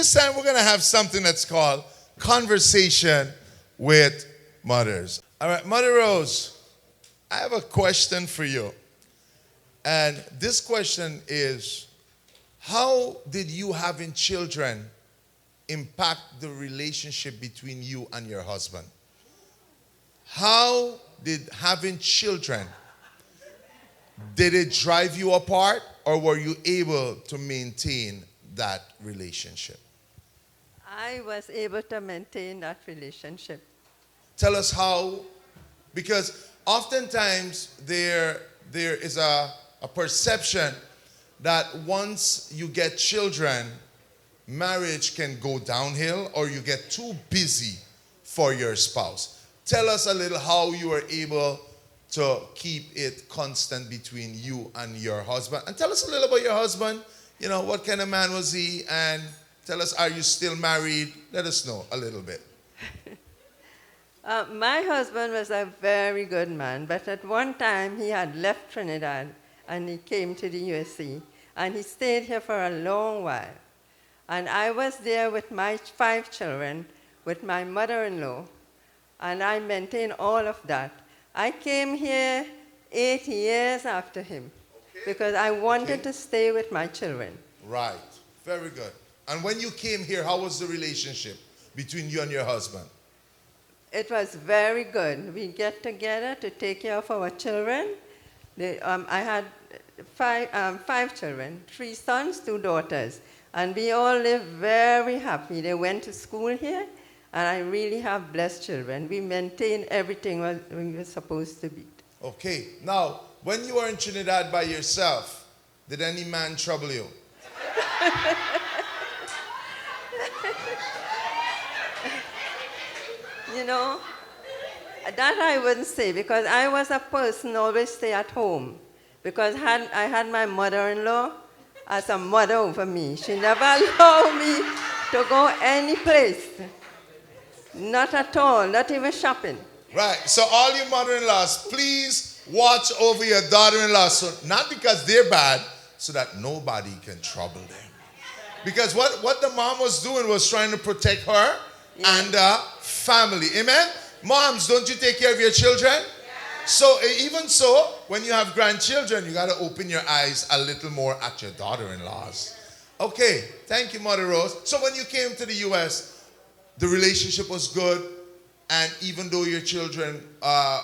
this time we're going to have something that's called Conversation with Mothers. All right, Mother Rose, I have a question for you. And this question is, how did you having children impact the relationship between you and your husband? How did having children, did it drive you apart, or were you able to maintain that relationship? I was able to maintain that relationship. Tell us how, because oftentimes there is a perception that once you get children, marriage can go downhill or you get too busy for your spouse. Tell us a little how you were able to keep it constant between you and your husband. And tell us a little about your husband. You know, what kind of man was he? And tell us, are you still married? Let us know a little bit. My husband was a very good man, but at one time he had left Trinidad and he came to the USA. And he stayed here for a long while. And I was there with my 5 children, with my mother-in-law, and I maintained all of that. I came here 8 years after him because I wanted to stay with my children. Right. Very good. And when you came here, how was the relationship between you and your husband? It was very good. We get together to take care of our children. I had 5 children, 3 sons, 2 daughters. And we all lived very happy. They went to school here, and I really have blessed children. We maintained everything we were supposed to be. Okay. Now, when you were in Trinidad by yourself, did any man trouble you? You know, that I wouldn't say, because I was a person always stay at home. Because I had my mother-in-law as a mother over me. She never allowed me to go any place. Not at all, not even shopping. Right. So all you mother-in-laws, please watch over your daughter-in-law. So not because they're bad, so that nobody can trouble them. Because what the mom was doing was trying to protect her and family. Amen? Moms, don't you take care of your children? So even so, when you have grandchildren, you got to open your eyes a little more at your daughter-in-laws. Okay, thank you, Mother Rose. So when you came to the U.S., the relationship was good, and even though your children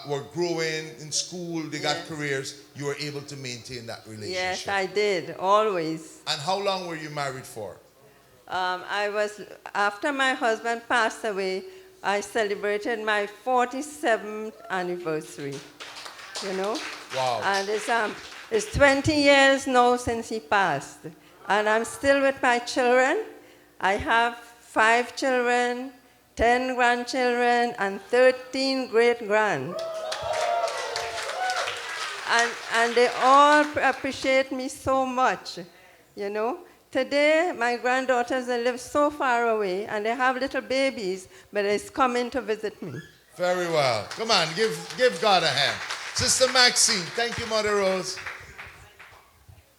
were growing in school, they got careers, you were able to maintain that relationship. Yes, I did, always. And how long were you married for? After my husband passed away, I celebrated my 47th anniversary, you know? Wow. And it's 20 years now since he passed. And I'm still with my children. I have 5 children, 10 grandchildren, and 13 great-grand. And they all appreciate me so much, you know? Today, my granddaughters, they live so far away, and they have little babies, but they're coming to visit me. Very well. Come on, give God a hand. Sister Maxine, thank you, Mother Rose.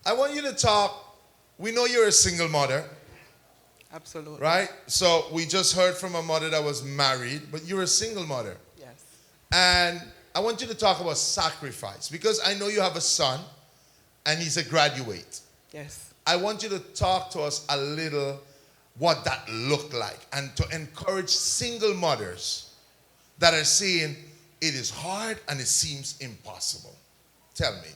I want you to talk. We know you're a single mother. Absolutely. Right? So we just heard from a mother that was married, but you're a single mother. Yes. And I want you to talk about sacrifice, because I know you have a son, and he's a graduate. Yes. I want you to talk to us a little what that looked like, and to encourage single mothers that are saying it is hard and it seems impossible. Tell me.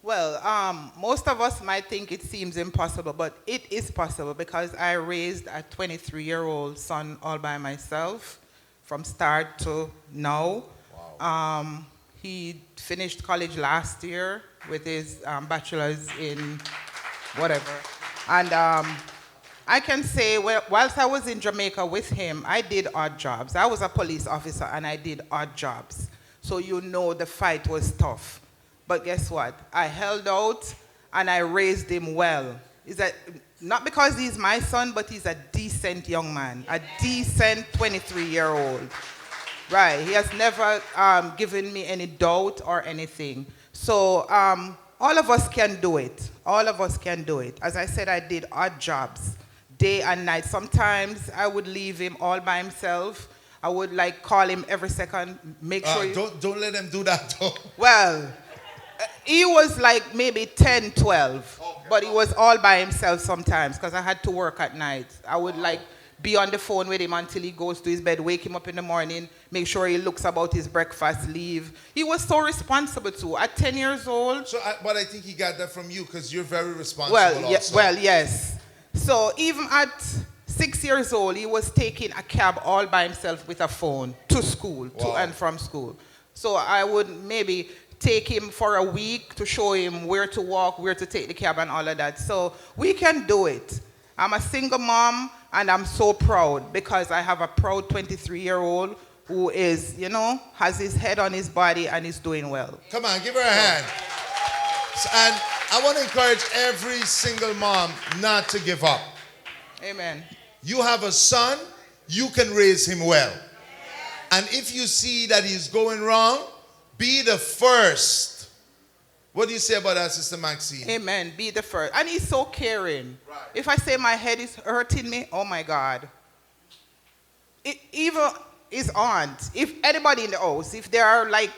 Well, most of us might think it seems impossible, but it is possible, because I raised a 23-year-old son all by myself from start to now. Wow. He finished college last year with his bachelor's in whatever. And I can say, whilst I was in Jamaica with him, I did odd jobs. I was a police officer, and I did odd jobs. So you know the fight was tough. But guess what? I held out, and I raised him well. Not because he's my son, but he's a decent young man, a decent 23-year-old. Right, he has never given me any doubt or anything. So all of us can do it. All of us can do it. As I said, I did odd jobs, day and night. Sometimes I would leave him all by himself. I would like call him every second, make sure. Don't let him do that though. Well, he was like maybe 10, 12, but he was all by himself sometimes because I had to work at night. I would like be on the phone with him until he goes to his bed, wake him up in the morning, make sure he looks about his breakfast, leave. He was so responsible too. At 10 years old. But I think he got that from you because you're very responsible Well, yes. So even at 6 years old, he was taking a cab all by himself with a phone to school, to and from school. So I would maybe take him for a week to show him where to walk, where to take the cab and all of that. So we can do it. I'm a single mom, and I'm so proud because I have a proud 23-year-old who is, has his head on his body and is doing well. Come on, give her a hand. And I want to encourage every single mom not to give up. Amen. You have a son, you can raise him well. And if you see that he's going wrong, be the first. What do you say about that, Sister Maxine? Amen. Be the first. And he's so caring. Right. If I say my head is hurting me, oh my God. Even his aunt, if anybody in the house, if they are like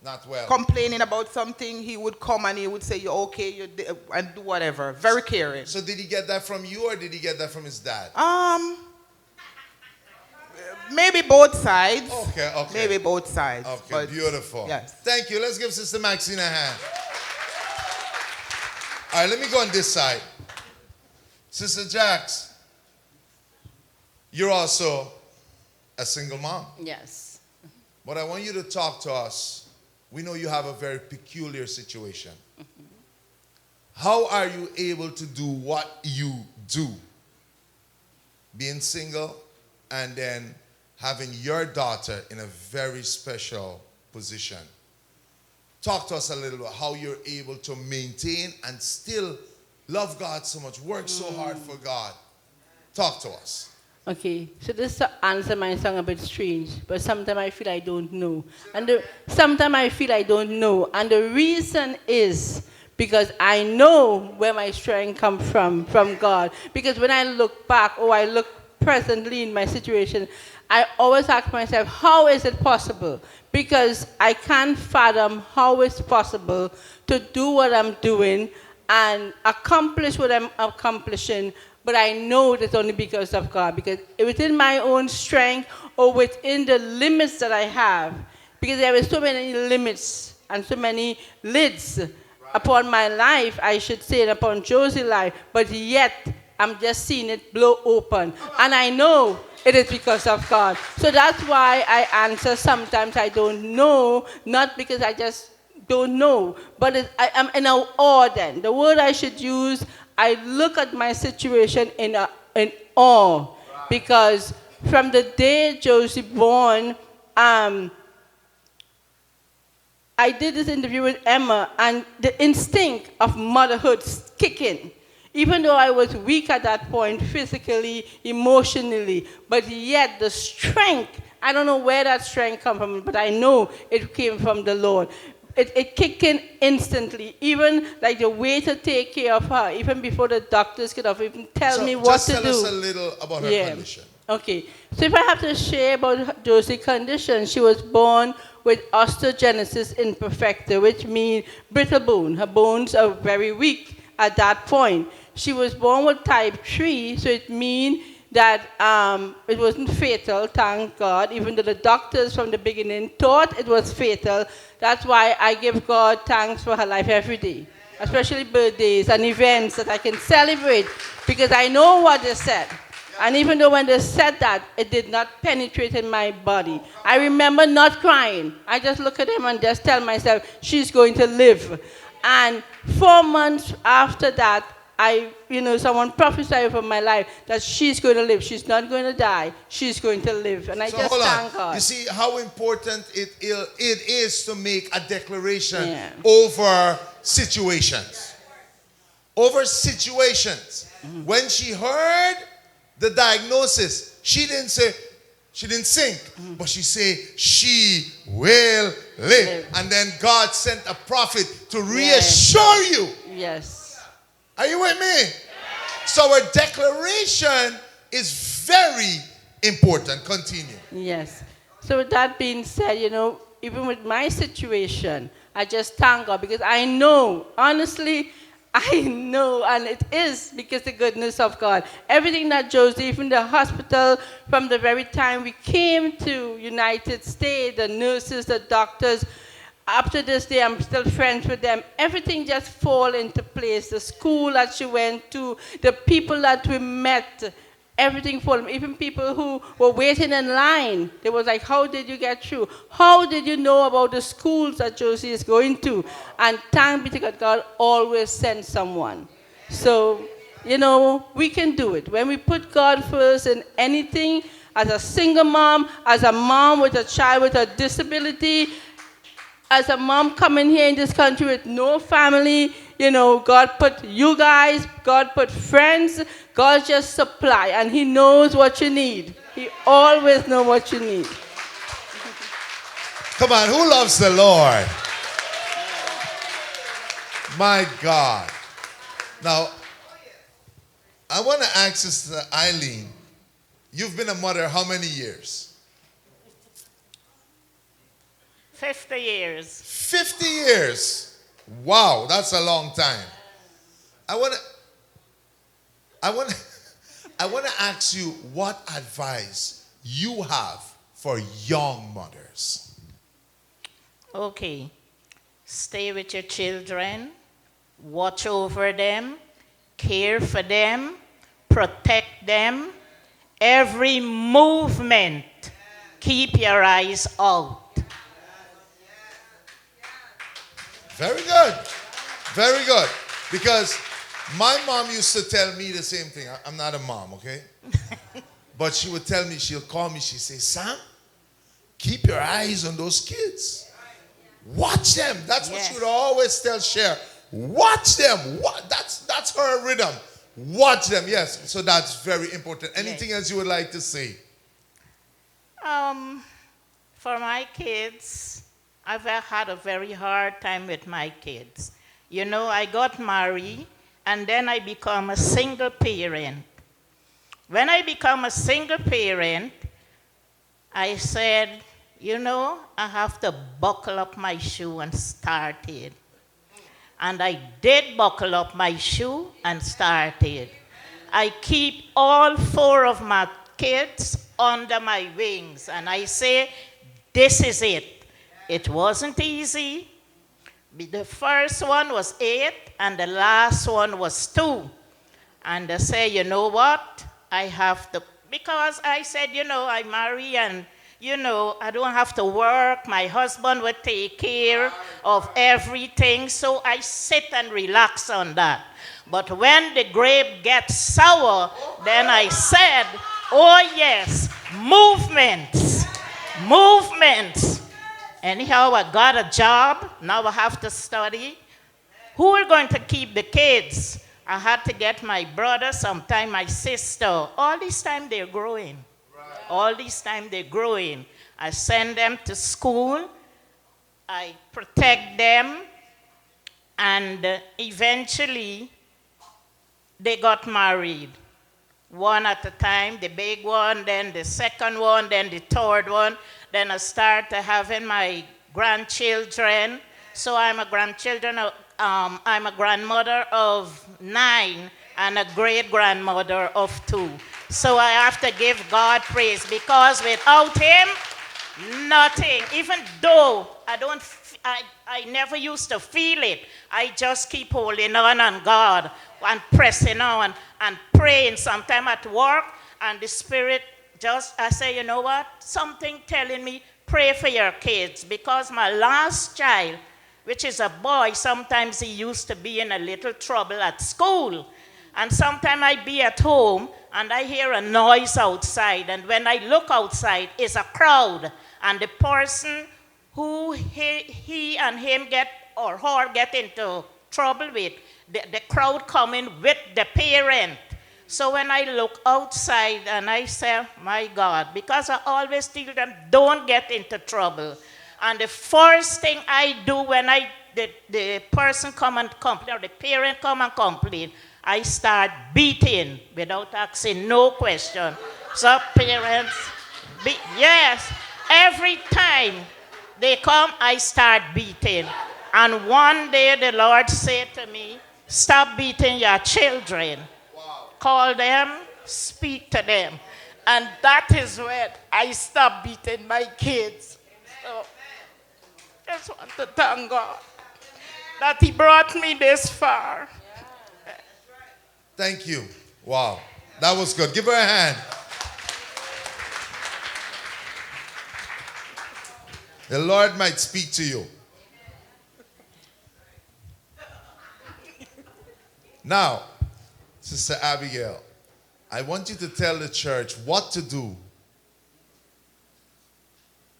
not well, complaining about something, he would come and he would say, "You're okay," and do whatever. Very caring. So did he get that from you or did he get that from his dad? Maybe both sides. Okay. Maybe both sides. Okay, beautiful. Yes. Thank you. Let's give Sister Maxine a hand. All right, let me go on this side. Sister Jax, you're also a single mom. Yes. But I want you to talk to us. We know you have a very peculiar situation. Mm-hmm. How are you able to do what you do? Being single and then having your daughter in a very special position. Talk to us a little about how you're able to maintain and still love God so much, work so hard for God. Talk to us. Okay, so this answer might sound a bit strange, but sometimes I feel I don't know. Sometimes I feel I don't know. And the reason is because I know where my strength comes from God. Because when I look back, or I look presently in my situation, I always ask myself, how is it possible? Because I can't fathom how it's possible to do what I'm doing and accomplish what I'm accomplishing, but I know it's only because of God. Because within my own strength or within the limits that I have, because there are so many limits and so many lids upon my life, I should say, and upon Josie's life, but yet I'm just seeing it blow open. And I know it is because of God. So that's why I answer sometimes I don't know, not because I just don't know, but I am in an awe then. The word I should use, I look at my situation in awe. Because from the day Josie born, I did this interview with Emma, and the instinct of motherhood kicked in. Even though I was weak at that point, physically, emotionally, but yet the strength, I don't know where that strength comes from, but I know it came from the Lord. It kicked in instantly, even like the way to take care of her, even before the doctors could have even tell me what to do. Just tell us a little about her condition. Okay, so if I have to share about Josie's condition, she was born with osteogenesis imperfecta, which means brittle bone. Her bones are very weak at that point. She was born with type 3, so it means that it wasn't fatal, thank God, even though the doctors from the beginning thought it was fatal. That's why I give God thanks for her life every day, especially birthdays and events that I can celebrate, because I know what they said. And even though when they said that, it did not penetrate in my body. I remember not crying. I just look at him and just tell myself, she's going to live. And 4 months after that, someone prophesied over my life that she's going to live. She's not going to die. She's going to live. And I just thank God. You see how important it is to make a declaration over situations. Over situations. Mm-hmm. When she heard the diagnosis, she didn't sink, but she said, she will live. And then God sent a prophet to reassure you. Yes. Are you with me? So our declaration is very important. Continue. Yes. So with that being said, even with my situation, I just thank God because I know, honestly, I know, and it is because the goodness of God. Everything that Joseph in the hospital, from the very time we came to United States, the nurses, the doctors, up to this day, I'm still friends with them. Everything just fall into place. The school that she went to, the people that we met, everything fall. Even people who were waiting in line, they was like, how did you get through? How did you know about the schools that Josie is going to? And thank be to God, God always sends someone. So, we can do it. When we put God first in anything, as a single mom, as a mom with a child with a disability, as a mom coming here in this country with no family, God put you guys, God put friends, God just supply, and He knows what you need. He always knows what you need. Come on, who loves the Lord? My God. Now, I want to ask Sister Eileen, you've been a mother how many years? 50 years. 50 years. Wow, that's a long time. I want to ask you what advice you have for young mothers. Okay. Stay with your children. Watch over them. Care for them. Protect them. Every movement, keep your eyes out. Very good. Very good. Because my mom used to tell me the same thing. I'm not a mom, okay? But she would tell me, she'll call me, she'd say, Sam, keep your eyes on those kids. Watch them. That's what she would always tell Cher. Watch them. That's her rhythm. Watch them. Yes. So that's very important. Anything else you would like to say? For my kids, I've had a very hard time with my kids. I got married, and then I become a single parent. When I become a single parent, I said, I have to buckle up my shoe and start it. And I did buckle up my shoe and started. I keep all 4 of my kids under my wings, and I say, this is it. It wasn't easy. The first one was 8, and the last one was 2. And I say, you know what? I have to, because I said, I marry and, I don't have to work. My husband would take care of everything. So I sit and relax on that. But when the grape gets sour, then I said, oh yes, movements. Anyhow, I got a job. Now I have to study. Who are going to keep the kids? I had to get my brother, sometime my sister. All this time they're growing. All this time they're growing. I send them to school. I protect them. And eventually, they got married. One at a time, the big one, then the second one, then the third one. Then I started having my grandchildren. So I'm a grandmother of 9 and a great-grandmother of 2. So I have to give God praise, because without Him, nothing. Even though I never used to feel it, I just keep holding on God and pressing on and praying. Sometime at work, and the Spirit I say, you know what? Something telling me, pray for your kids, because my last child, which is a boy, sometimes he used to be in a little trouble at school. And sometimes I be at home and I hear a noise outside. And when I look outside, it's a crowd. And the person who he and him get or her get into trouble with, the crowd coming with the parent. So when I look outside and I say, my God, because I always tell them, don't get into trouble. And the first thing I do when the person come and complain, or the parent come and complain, I start beating without asking no question. So parents, yes, every time they come, I start beating. And one day the Lord said to me, stop beating your children. Call them, speak to them. And that is when I stopped beating my kids. So just want to thank God that He brought me this far. Thank you. Wow. That was good. Give her a hand. The Lord might speak to you. Now, Sister Abigail, I want you to tell the church what to do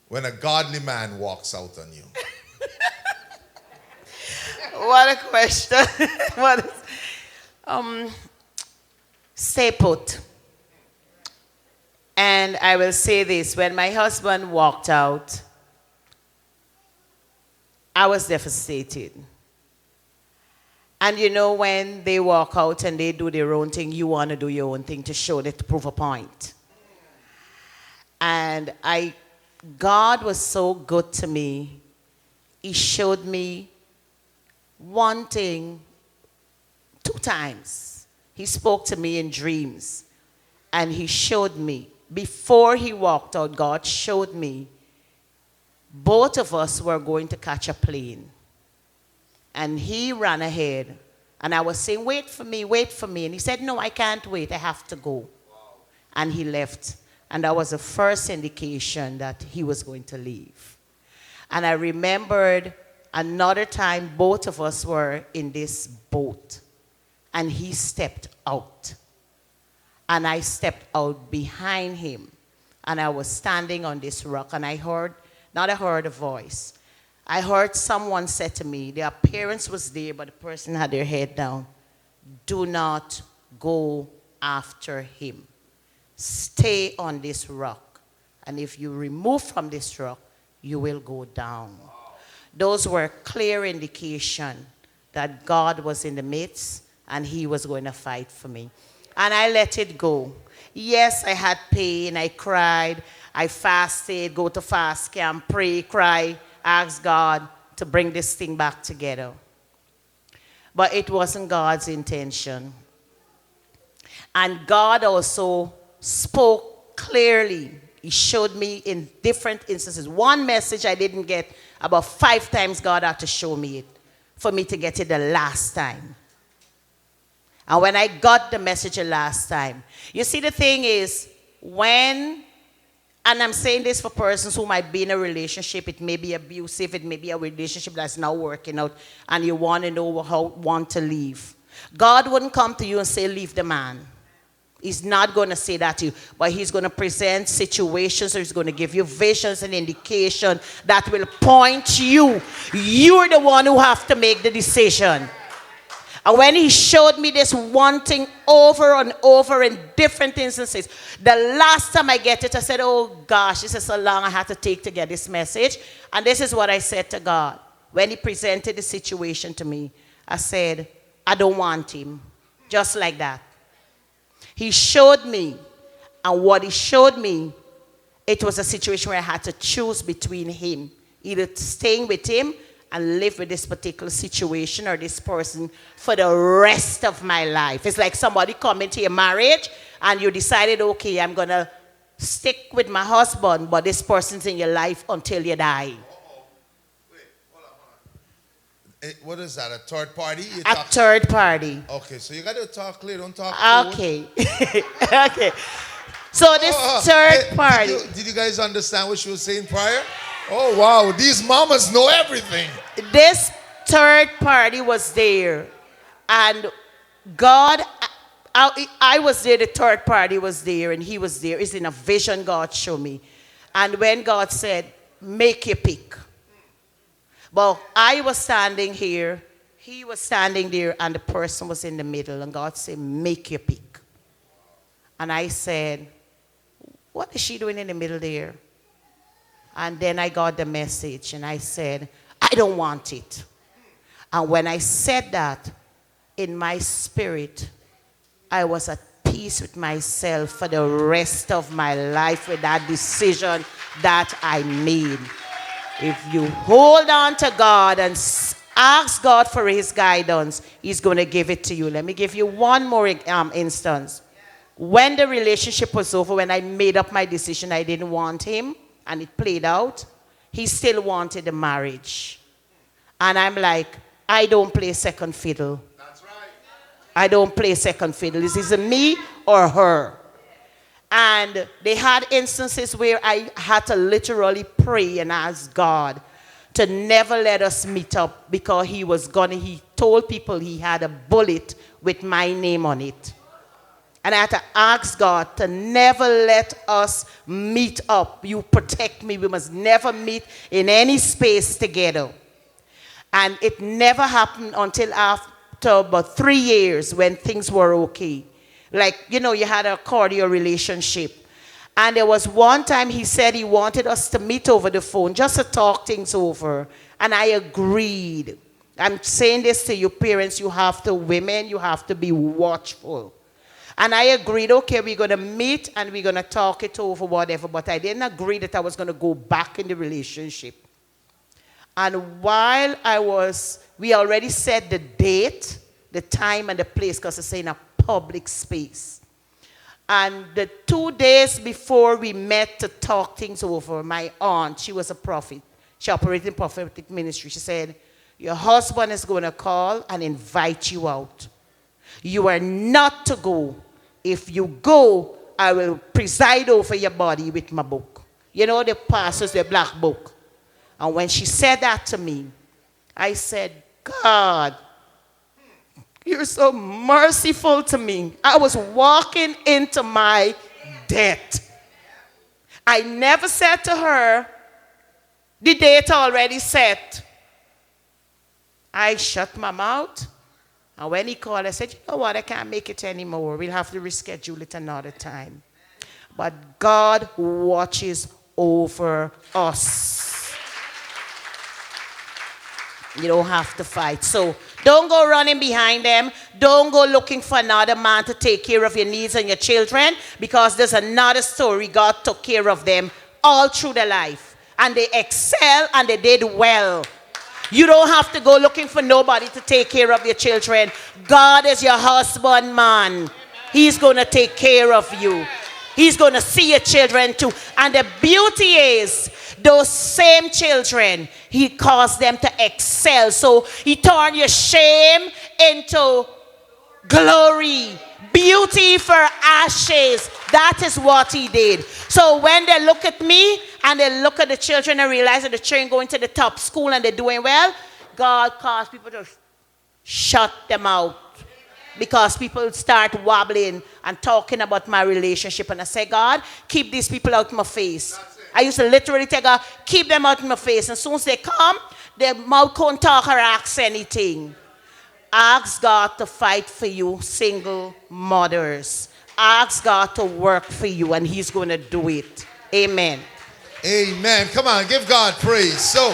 when a godly man walks out on you. What a question. What is, stay put. And I will say this, when my husband walked out, I was devastated. And you know, when they walk out and they do their own thing, you want to do your own thing to show that, to prove a point. And God was so good to me. He showed me one thing 2 times. He spoke to me in dreams. And he showed me, before he walked out, God showed me both of us were going to catch a plane. And he ran ahead. And I was saying, wait for me, wait for me. And he said, no, I can't wait. I have to go. Wow. And he left. And that was the first indication that he was going to leave. And I remembered another time both of us were in this boat. And he stepped out. And I stepped out behind him. And I was standing on this rock. And I heard a voice. I heard someone say to me, their parents was there, but the person had their head down. Do not go after him. Stay on this rock. And if you remove from this rock, you will go down. Those were clear indication that God was in the midst and he was going to fight for me. And I let it go. Yes, I had pain. I cried. I fasted, go to fast camp, pray, cry, ask God to bring this thing back together. But it wasn't God's intention. And God also spoke clearly. He showed me in different instances. One message I didn't get, about 5 times God had to show me it for me to get it the last time. And when I got the message the last time, you see, the thing is, and I'm saying this for persons who might be in a relationship, it may be abusive, it may be a relationship that's not working out, and you want to know how want to leave. God wouldn't come to you and say, leave the man. He's not going to say that to you, but he's going to present situations, or he's going to give you visions and indication that will point you. You're the one who have to make the decision. And when he showed me this one thing over and over in different instances, the last time I get it, I said, oh gosh, this is so long I had to take to get this message. And this is what I said to God. When he presented the situation to me, I said, I don't want him. Just like that. He showed me, and what he showed me, it was a situation where I had to choose between him, either staying with him and live with this particular situation or this person for the rest of my life. It's like somebody come into your marriage and you decided, okay, I'm going to stick with my husband, but this person's in your life until you die. Wait, hold on. What is that, a third party? Third party. Okay, so you got to talk clear, don't talk Okay. Okay. So this third party. Did you guys understand what she was saying prior? Oh, wow. These mamas know everything. This third party was there. And God, I was there, the third party was there, and he was there. It's in a vision God showed me. And when God said, make your pick. Well, I was standing here, he was standing there, and the person was in the middle. And God said, make your pick. And I said, what is she doing in the middle there? And then I got the message, and I said, I don't want it. And when I said that, in my spirit, I was at peace with myself for the rest of my life with that decision that I made. If you hold on to God and ask God for his guidance, he's going to give it to you. Let me give you one more instance. When the relationship was over, when I made up my decision, I didn't want him, and it played out, he still wanted the marriage. And I'm like, I don't play second fiddle. That's right. I don't play second fiddle. This is me or her. And they had instances where I had to literally pray and ask God to never let us meet up, because he told people he had a bullet with my name on it. And I had to ask God to never let us meet up. You protect me. We must never meet in any space together. And it never happened until after about 3 years when things were okay. Like, you had a cordial relationship. And there was one time he said he wanted us to meet over the phone just to talk things over. And I agreed. I'm saying this to you parents, women, you have to be watchful. And I agreed, okay, we're going to meet and we're going to talk it over, whatever. But I didn't agree that I was going to go back in the relationship. And while we already set the date, the time and the place, because it's in a public space. And the 2 days before we met to talk things over, my aunt, she was a prophet. She operated in prophetic ministry. She said, your husband is going to call and invite you out. You are not to go. If you go, I will preside over your body with my book. The pastors, the black book. And when she said that to me, I said, God, you're so merciful to me. I was walking into my death. I never said to her, the date already set. I shut my mouth. And when he called, I said, you know what, I can't make it anymore. We'll have to reschedule it another time. But God watches over us. You don't have to fight. So don't go running behind them. Don't go looking for another man to take care of your needs and your children, because there's another story. God took care of them all through their life. And they excel and they did well. You don't have to go looking for nobody to take care of your children. God is your husband, man. He's going to take care of you. He's going to see your children too. And the beauty is, those same children, he caused them to excel. So he turned your shame into glory. Beauty for ashes. That is what he did. So when they look at me and they look at the children and realize that the children going to the top school and they're doing well, God caused people to shut them out. Because people start wobbling and talking about my relationship. And I say, God, keep these people out of my face. I used to literally tell God, keep them out of my face. And as soon as they come, their mouth can't talk or ask anything. Ask God to fight for you, single mothers. Ask God to work for you, and he's going to do it. Amen. Amen. Come on, give God praise. So,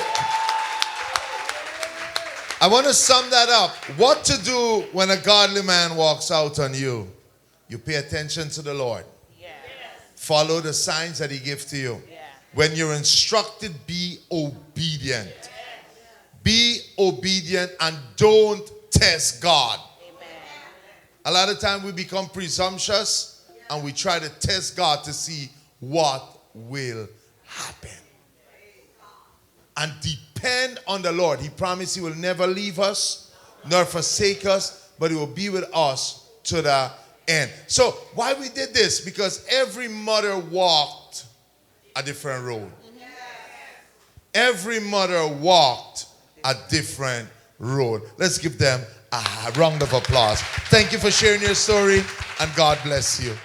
I want to sum that up. What to do when a godly man walks out on you? You pay attention to the Lord. Yes. Follow the signs that he gives to you. Yes. When you're instructed, be obedient. Yes. Be obedient and don't test God. Amen. A lot of times we become presumptuous and we try to test God to see what will happen. And depend on the Lord. He promised he will never leave us nor forsake us, but he will be with us to the end. So why we did this? Because every mother walked a different road. Every mother walked a different road. Let's give them a round of applause. Thank you for sharing your story, and God bless you.